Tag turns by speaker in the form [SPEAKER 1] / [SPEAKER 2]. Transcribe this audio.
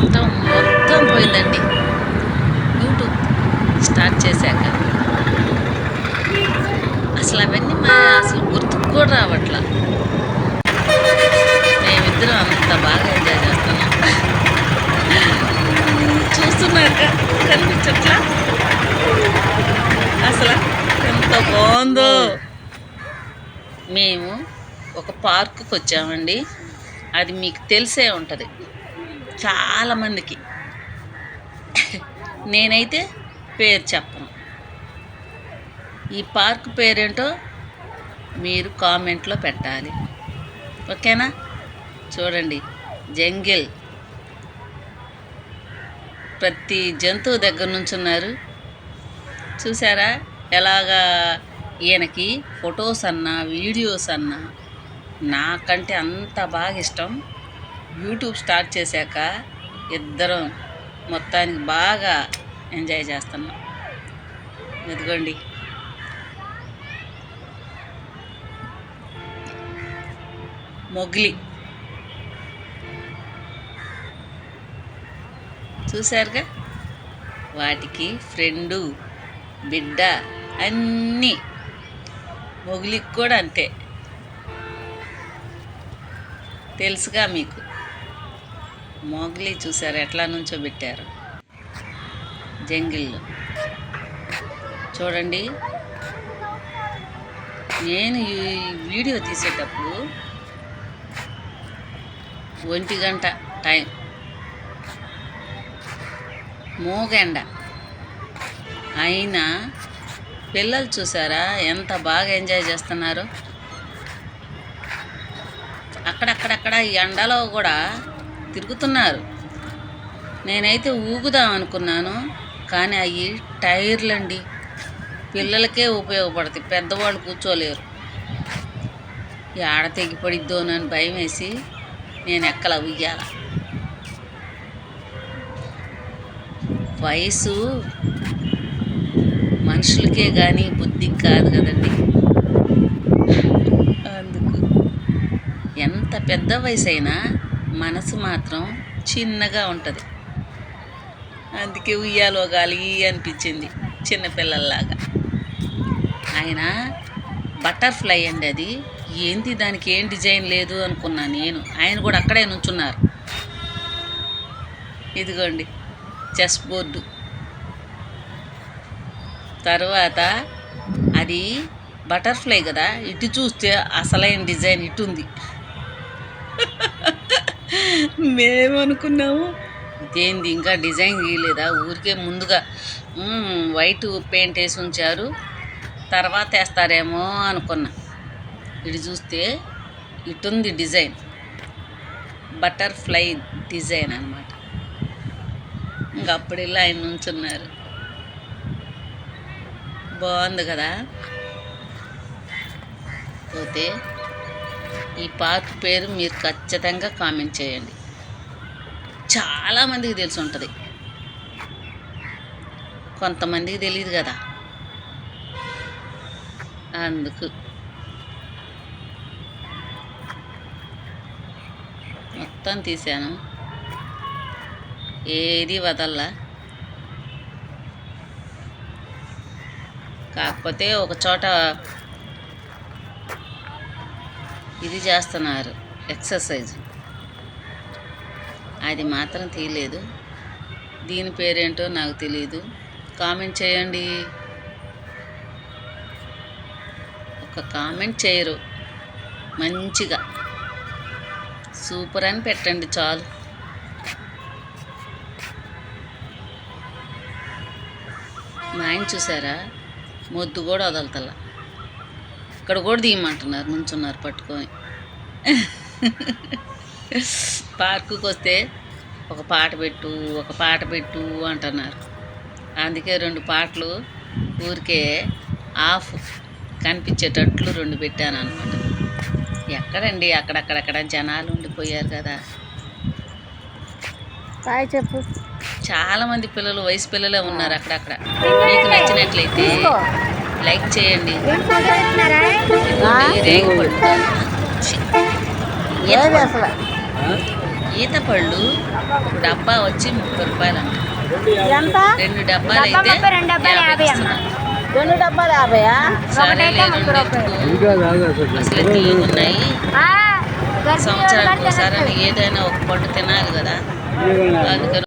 [SPEAKER 1] ఇష్టం మొత్తం పోయిందండి. యూట్యూబ్ స్టార్ట్ చేశాక అసలు అవన్నీ అసలు గుర్తుకు కూడా రావట్లా. మేమిద్దరం అంత బాగా ఎంజాయ్ చేస్తున్నాం. చూస్తున్నారుగా, కనిపించట్లా అసలు ఎంత బాగుందో. మేము ఒక పార్కుకి వచ్చామండి. అది మీకు తెలిసే ఉంటుంది చాలామందికి. నేనైతే పేరు చెప్పను. ఈ పార్క్ పేరేంటో మీరు కామెంట్లో పెట్టాలి, ఓకేనా? చూడండి, జంగిల్. ప్రతి జంతువు దగ్గర నుంచున్నారు. చూసారా ఎలాగా? ఈయనకి ఫొటోస్ అన్నా వీడియోస్ అన్నా నాకంటే అంత బాగా ఇష్టం. యూట్యూబ్ స్టార్ట్ చేశాక ఇద్దరం మొత్తానికి బాగా ఎంజాయ్ చేస్తున్నాం. ఇదిగోండి, మొగ్లి చూశారుగా. వాటికి ఫ్రెండు, బిడ్డ అన్నీ. మొగిలికి కూడా అంతే, తెలుసుగా మీకు. మొగిలి చూసారు ఎట్లా నుంచో పెట్టారు జంగిల్లో. చూడండి, నేను ఈ వీడియో తీసేటప్పుడు 1 గంట టైం, మోగెండ అయినా పిల్లలు చూసారా ఎంత బాగా ఎంజాయ్ చేస్తున్నారో. అక్కడక్కడక్కడ ఈ ఎండలో కూడా తిరుగుతున్నారు. నేనైతే ఊగుదాం అనుకున్నాను, కానీ అవి టైర్లండి. పిల్లలకే ఉపయోగపడతాయి, పెద్దవాళ్ళు కూర్చోలేరు. ఈ ఆడ తెగిపడిద్దోనని భయం వేసి నేను ఎక్కల ఉయ్యాల. వయసు మనుషులకే కానీ బుద్ధికి కాదు కదండి. అందుకు ఎంత పెద్ద వయసు అయినా మనసు మాత్రం చిన్నగా ఉంటుంది. అందుకే ఉయ్యాలోగాలి అనిపించింది చిన్నపిల్లల్లాగా. ఆయన బటర్ఫ్లై అండి అది. ఏంటి దానికి ఏం డిజైన్ లేదు అనుకున్నా నేను. ఆయన కూడా అక్కడే నుంచున్నారు. ఇదిగోండి చెస్ బోర్డు. తర్వాత అది బటర్ఫ్లై కదా, ఇటు చూస్తే అసలైన డిజైన్ ఇటు ఉంది. మేమనుకున్నాము ఇదేంది ఇంకా డిజైన్ గీయలేదా, ఊరికే ముందుగా వైట్ పెయింట్ వేసి ఉంచారు, తర్వాత వేస్తారేమో అనుకున్నా. ఇటు చూస్తే ఇటుంది డిజైన్, బటర్ఫ్లై డిజైన్ అన్నమాట. ఇంక అప్పుడు ఇలా ఆయన నుంచున్నారు. బాగుంది కదా. పోతే ఈ పార్క్ పేరు మీరు ఖచ్చితంగా కామెంట్ చేయండి. చాలామందికి తెలిసి ఉంటుంది, కొంతమందికి తెలియదు కదా. అందుకు మొత్తం తీశాను, ఏది వదల్లా. కాకపోతే ఒక చోట ఇది చేస్తున్నారు ఎక్సర్సైజ్, అది మాత్రం తీయలేదు. దీని పేరేంటో నాకు తెలియదు, కామెంట్ చేయండి. ఒక కామెంట్ చేయరు, మంచిగా సూపర్ అని పెట్టండి చాలు. మా ఆయన చూసారా, మొద్దు కూడా వదలతల్లా. ఇక్కడ కూడా తీయమంటున్నారు, నుంచున్నారు పట్టుకొని. పార్కుకి వస్తే ఒక పాట పెట్టు, ఒక పాట పెట్టు అంటున్నారు. అందుకే 2 పాటలు ఊరికే ఆఫ్ కనిపించేటట్లు 2 పెట్టాను అనమాట. ఎక్కడండి, అక్కడక్కడక్కడ జనాలు ఉండిపోయారు కదా.
[SPEAKER 2] బాయ్ చెప్పు.
[SPEAKER 1] చాలామంది పిల్లలు, వయసు పిల్లలే ఉన్నారు అక్కడక్కడ. మీకు నచ్చినట్లయితే లైక్ చేయండి. రేగు పట్టు ఈత పళ్ళు ఒక డబ్బా వచ్చి 30 రూపాయలు అంట.
[SPEAKER 2] ఎంత?
[SPEAKER 1] 2 డబ్బాలు అయితే
[SPEAKER 2] 2 డబ్బాలు 50 అమ్మ.
[SPEAKER 3] 2 డబ్బాలు 50.
[SPEAKER 1] సరేలే, 2 ఎత్తుకో. అసలు తీయగా ఉన్నాయి. సంవత్సరానికి ఒకసారి ఏదైనా ఒక పండు తినాలి కదా, అందుకని